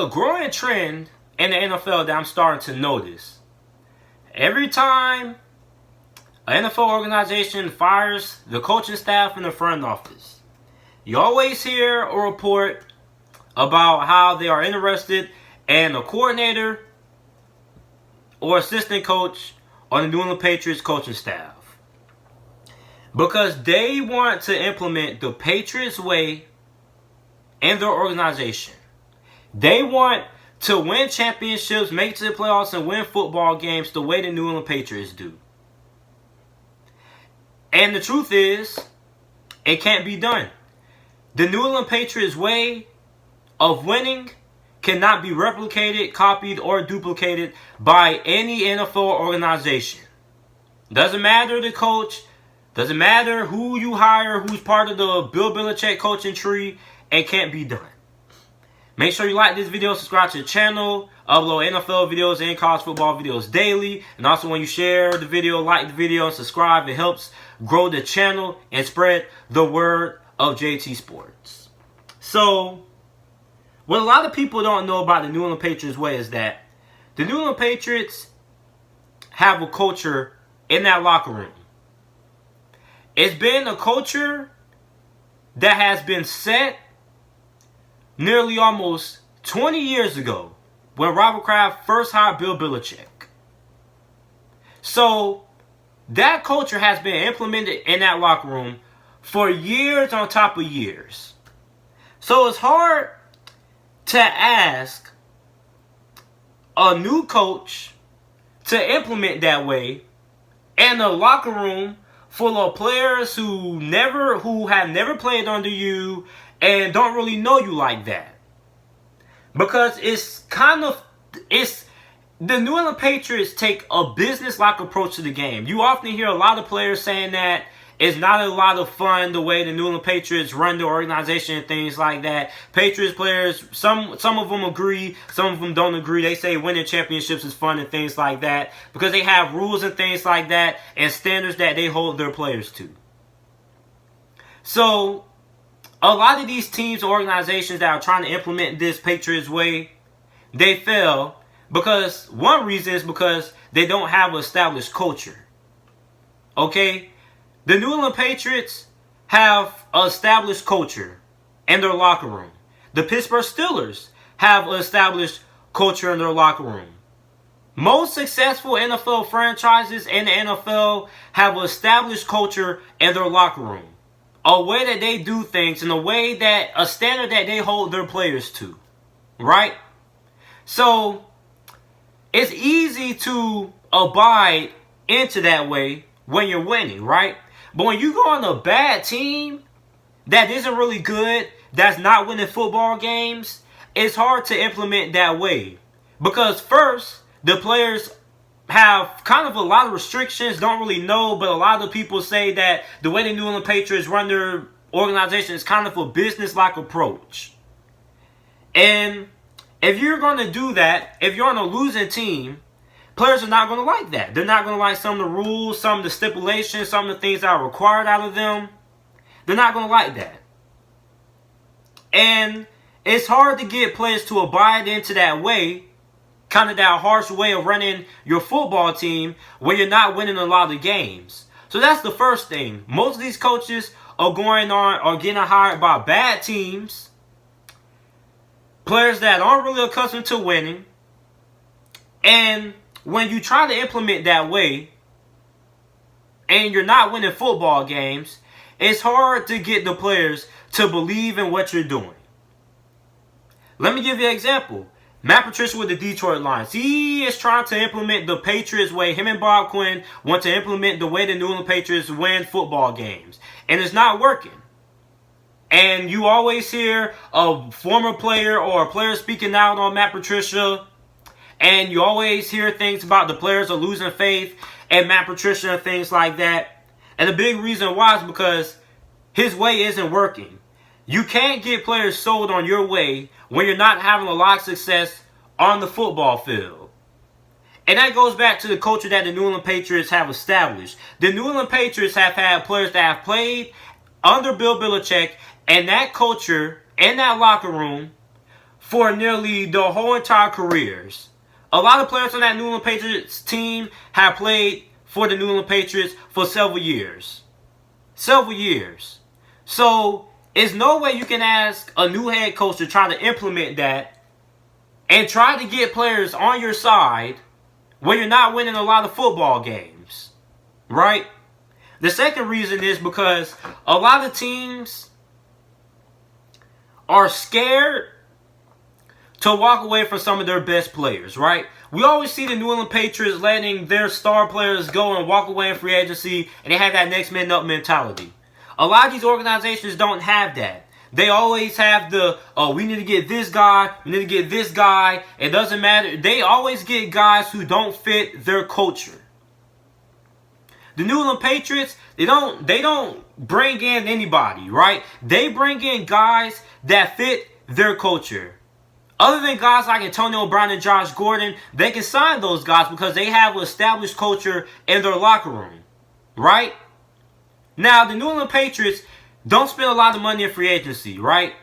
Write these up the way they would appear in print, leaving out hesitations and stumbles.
a growing trend in the NFL that I'm starting to notice. Every time an NFL organization fires the coaching staff and the front office, you always hear a report about how they are interested in a coordinator or assistant coach on the New England Patriots coaching staff. Because they want to implement the Patriots way in their organization. They want to win championships, make it to the playoffs, and win football games the way the New England Patriots do. And the truth is, it can't be done. The New England Patriots way of winning cannot be replicated, copied, or duplicated by any NFL organization. Doesn't matter the coach, doesn't matter who you hire, who's part of the Bill Belichick coaching tree, it can't be done. Make sure you like this video, subscribe to the channel, upload NFL videos and college football videos daily. And also when you share the video, like the video, and subscribe, it helps grow the channel and spread the word of JT Sports. So, what a lot of people don't know about the New England Patriots way is that the New England Patriots have a culture in that locker room. It's been a culture that has been set nearly almost 20 years ago when Robert Kraft first hired Bill Belichick. So that culture has been implemented in that locker room for years on top of years. So it's hard to ask a new coach to implement that way in a locker room full of players who have never played under you and don't really know you like that. Because the New England Patriots take a business-like approach to the game. You often hear a lot of players saying that it's not a lot of fun the way the New England Patriots run the organization and things like that. Patriots players, some of them agree, some of them don't agree. They say winning championships is fun and things like that because they have rules and things like that and standards that they hold their players to. So, a lot of these teams or organizations that are trying to implement this Patriots way, they fail because one reason is because they don't have an established culture. Okay? The New England Patriots have an established culture in their locker room. The Pittsburgh Steelers have an established culture in their locker room. Most successful NFL franchises in the NFL have an established culture in their locker room. A way that they do things and a standard that they hold their players to. Right? So, it's easy to abide into that way when you're winning, right? But when you go on a bad team that isn't really good, that's not winning football games, it's hard to implement that way. Because first, the players have kind of a lot of restrictions, don't really know, but a lot of people say that the way the New England Patriots run their organization is kind of a business-like approach. And if you're going to do that, if you're on a losing team, players are not going to like that. They're not going to like some of the rules, some of the stipulations, some of the things that are required out of them. They're not going to like that. And it's hard to get players to abide into that way, kind of that harsh way of running your football team when you're not winning a lot of games. So that's the first thing. Most of these coaches are getting hired by bad teams, players that aren't really accustomed to winning, and when you try to implement that way and you're not winning football games, it's hard to get the players to believe in what you're doing. Let me give you an example. Matt Patricia with the Detroit Lions. He is trying to implement the Patriots way. Him and Bob Quinn want to implement the way the New England Patriots win football games. And it's not working. And you always hear a former player or a player speaking out on Matt Patricia. And you always hear things about the players are losing faith in Matt Patricia and things like that. And the big reason why is because his way isn't working. You can't get players sold on your way when you're not having a lot of success on the football field. And that goes back to the culture that the New England Patriots have established. The New England Patriots have had players that have played under Bill Belichick and that culture in that locker room for nearly the whole entire careers. A lot of players on that New England Patriots team have played for the New England Patriots for several years. Several years. So, there's no way you can ask a new head coach to try to implement that and try to get players on your side when you're not winning a lot of football games. Right? The second reason is because a lot of teams are scared to walk away from some of their best players, right? We always see the New England Patriots letting their star players go and walk away in free agency, and they have that next man up mentality. A lot of these organizations don't have that. They always have the, oh, we need to get this guy, we need to get this guy. It doesn't matter. They always get guys who don't fit their culture. The New England Patriots, they don't bring in anybody, right? They bring in guys that fit their culture. Other than guys like Antonio Brown and Josh Gordon, they can sign those guys because they have an established culture in their locker room, right? Now, the New England Patriots don't spend a lot of money in free agency, right?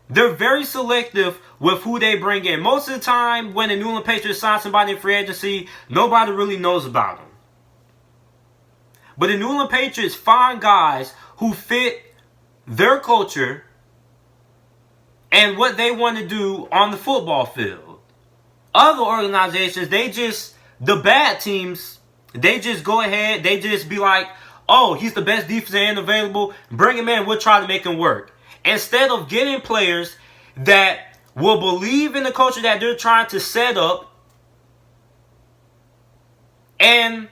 They're very selective with who they bring in. Most of the time, when the New England Patriots sign somebody in free agency, nobody really knows about them. But the New England Patriots find guys who fit their culture and what they want to do on the football field. Other organizations, the bad teams, they just go ahead, they just be like, oh, he's the best defensive end available, bring him in, we'll try to make him work. Instead of getting players that will believe in the culture that they're trying to set up. And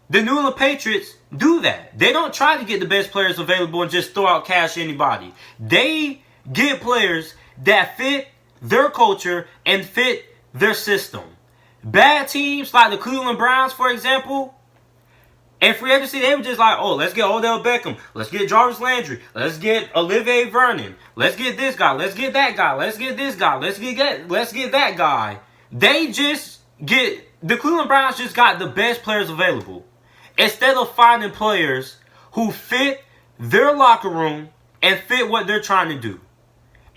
the New England Patriots do that. They don't try to get the best players available and just throw out cash to anybody. They get players that fit their culture and fit their system. Bad teams like the Cleveland Browns, for example, in free agency, they were just like, oh, let's get Odell Beckham. Let's get Jarvis Landry. Let's get Olivier Vernon. Let's get this guy. Let's get that guy. Let's get this guy. Let's get that guy. The Cleveland Browns just got the best players available. Instead of finding players who fit their locker room and fit what they're trying to do.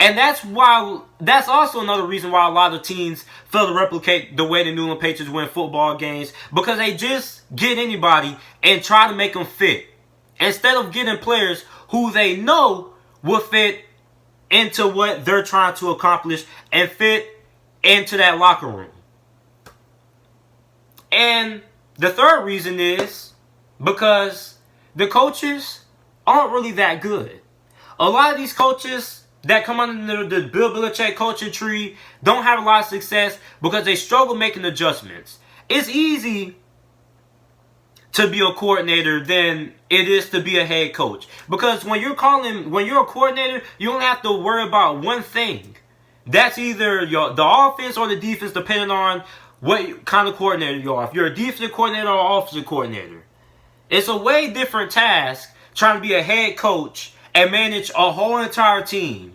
And that's also another reason why a lot of teams fail to replicate the way the New England Patriots win football games, because they just get anybody and try to make them fit, instead of getting players who they know will fit into what they're trying to accomplish and fit into that locker room. And the third reason is because the coaches aren't really that good. A lot of these coaches that come under the Bill Belichick coaching tree don't have a lot of success because they struggle making adjustments. It's easy to be a coordinator than it is to be a head coach. Because when you're a coordinator, you only have to worry about one thing. That's either the offense or the defense, depending on what kind of coordinator you are. If you're a defensive coordinator or offensive coordinator. It's a way different task trying to be a head coach and manage a whole entire team.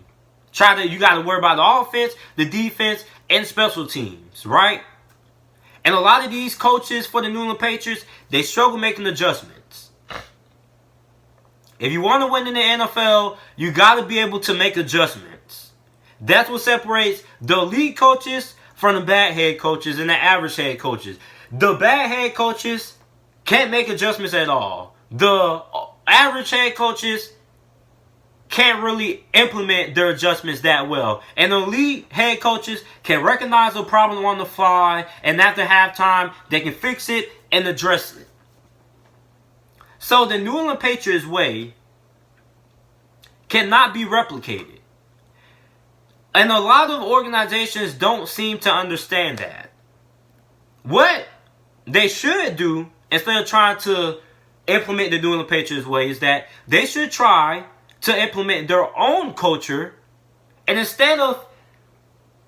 You got to worry about the offense, the defense, and special teams, right? And a lot of these coaches for the New England Patriots, they struggle making adjustments. If you want to win in the NFL, you got to be able to make adjustments. That's what separates the elite coaches from the bad head coaches and the average head coaches. The bad head coaches can't make adjustments at all. The average head coaches can't really implement their adjustments that well. And the elite head coaches can recognize a problem on the fly, and after halftime, they can fix it and address it. So the New England Patriots way cannot be replicated. And a lot of organizations don't seem to understand that. What they should do, instead of trying to implement the New England Patriots way, is that they should try to implement their own culture, and instead of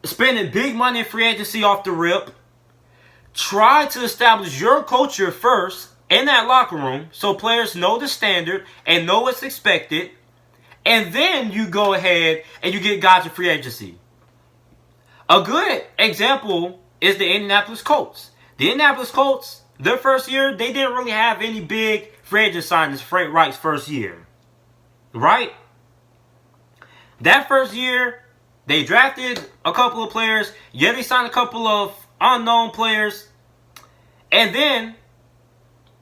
spending big money in free agency off the rip, try to establish your culture first in that locker room so players know the standard and know what's expected, and then you go ahead and you get guys in free agency. A good example is the Indianapolis Colts. The Indianapolis Colts, their first year, they didn't really have any big free agent signings. Frank Reich's first year. Right? That first year, They drafted a couple of players. Yeah, they signed a couple of unknown players. And then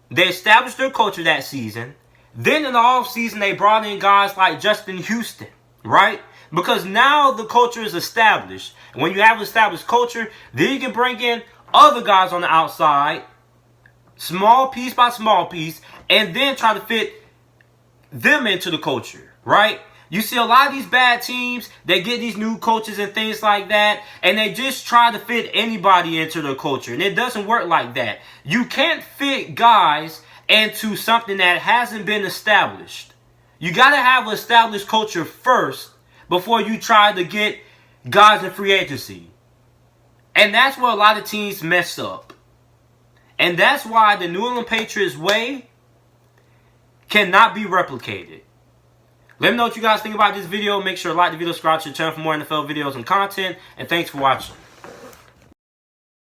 they established their culture that season. Then in the offseason, they brought in guys like Justin Houston, right? Because now the culture is established. When you have an established culture, then you can bring in other guys on the outside, small piece by small piece, and then try to fit them into the culture, right? You see a lot of these bad teams, they get these new coaches and things like that, and they just try to fit anybody into their culture. And it doesn't work like that. You can't fit guys into something that hasn't been established. You got to have an established culture first before you try to get guys in free agency. And that's where a lot of teams mess up. And that's why the New England Patriots way cannot be replicated. Let me know what you guys think about this video. Make sure to like the video, subscribe to the channel for more NFL videos and content. And thanks for watching.